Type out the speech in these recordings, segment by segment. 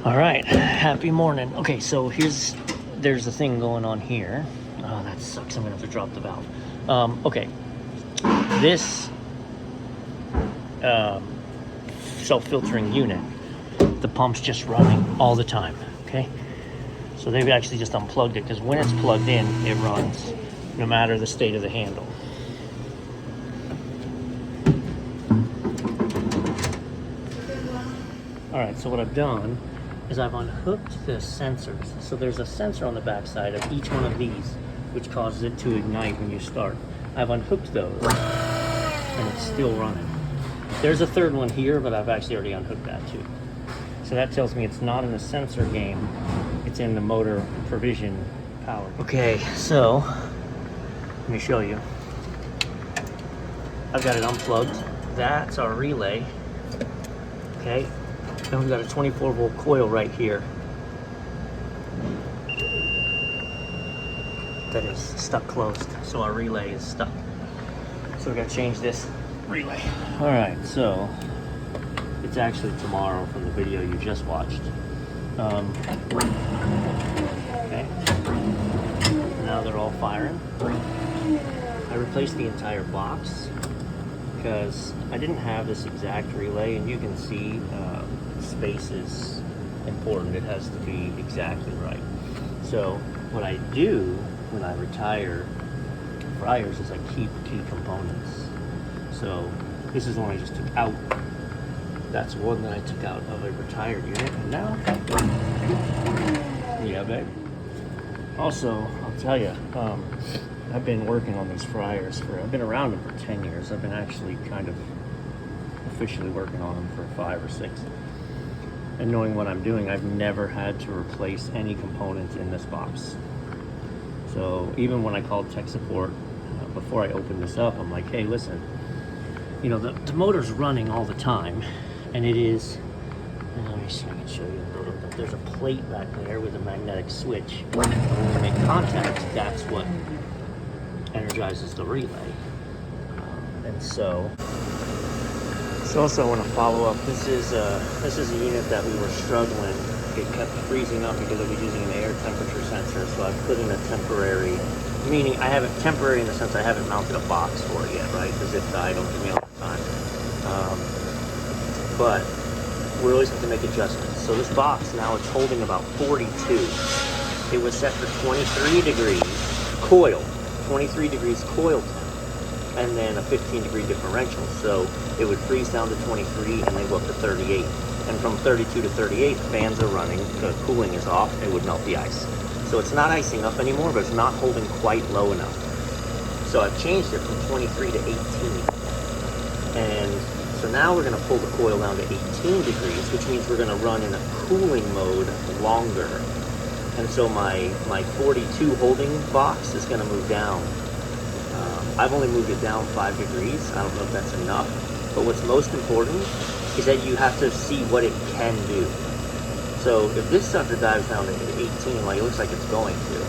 All right, happy morning. Okay, so there's a thing going on here. Oh, that sucks. I'm gonna have to drop the valve. Okay, this self-filtering unit, the pump's just running all the time. Okay, so they've actually just unplugged it because when it's plugged in, it runs no matter the state of the handle. All right, so what I've done is I've unhooked the sensors. So there's a sensor on the back side of each one of these, which causes it to ignite when you start. I've unhooked those, and it's still running. There's a third one here, but I've actually already unhooked that too. So that tells me it's not in the sensor game, it's in the motor provision power. Okay, so let me show you. I've got it unplugged. That's our relay. Okay. Then we've got a 24-volt coil right here that is stuck closed, so our relay is stuck. So we got to change this relay. All right, so it's actually tomorrow from the video you just watched. Okay, now they're all firing. I replaced the entire box because I didn't have this exact relay, and you can see space is important. It has to be exactly right. So what I do when I retire fryers is I keep key components. So this is one I just took out. That's one that I took out of a retired unit, and now, yeah, babe. Also, I'll tell you, I've been working on these fryers I've been around them for 10 years. I've been actually kind of officially working on them for 5 or 6. And knowing what I'm doing, I've never had to replace any components in this box. So even when I called tech support, before I opened this up, I'm like, hey, listen, you know, the motor's running all the time, and it is, let me see if I can show you a little bit. There's a plate back there with a magnetic switch. And when we make contact, that's what energizes the relay. And so also I want to follow up. This is a unit that we were struggling. It kept freezing up because I was using an air temperature sensor. So I put in a temporary, meaning I haven't temporary in the sense I haven't mounted a box for it yet, right? Because if I don't give me all the time. But we always have to make adjustments. So this box now it's holding about 42. It was set for 23 degrees coil, 23 degrees coil temp, and then a 15-degree differential. So it would freeze down to 23 and then go up to 38. And from 32 to 38, the fans are running, the cooling is off, it would melt the ice. So it's not icing up anymore, but it's not holding quite low enough. So I've changed it from 23 to 18. And so now we're gonna pull the coil down to 18 degrees, which means we're gonna run in a cooling mode longer. And so my 42 holding box is gonna move down. I've only moved it down 5 degrees. I don't know if that's enough. But what's most important is that you have to see what it can do. So if this sucker dives down to 18 like it looks like it's going to,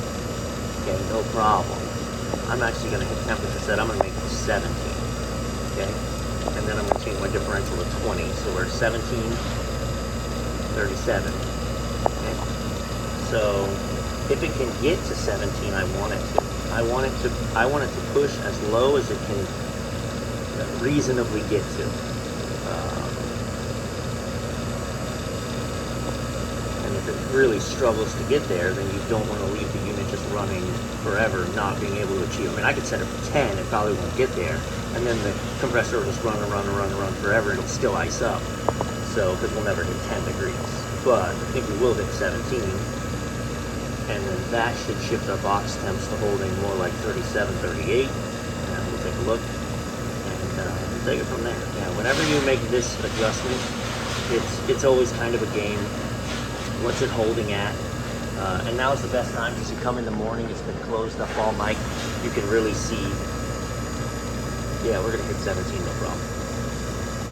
okay, no problem. I'm actually going to hit temperature set. I'm going to make it 17, okay? And then I'm going to change my differential to 20. So we're 17, 37, okay? So if it can get to 17, I want it to. I want it to push as low as it can reasonably get to. And if it really struggles to get there, then you don't want to leave the unit just running forever, not being able to achieve. I mean, I could set it for 10, it probably won't get there, and then the compressor will just run forever, and it'll still ice up. So, because we'll never hit 10 degrees. But I think we will hit 17. And then that should shift our box temps to holding more like 37, 38. And we'll take a look and we'll take it from there. Yeah, whenever you make this adjustment, it's always kind of a game. What's it holding at? And now's the best time because you come in the morning, it's been closed up all night. You can really see, yeah, we're gonna hit 17, no problem.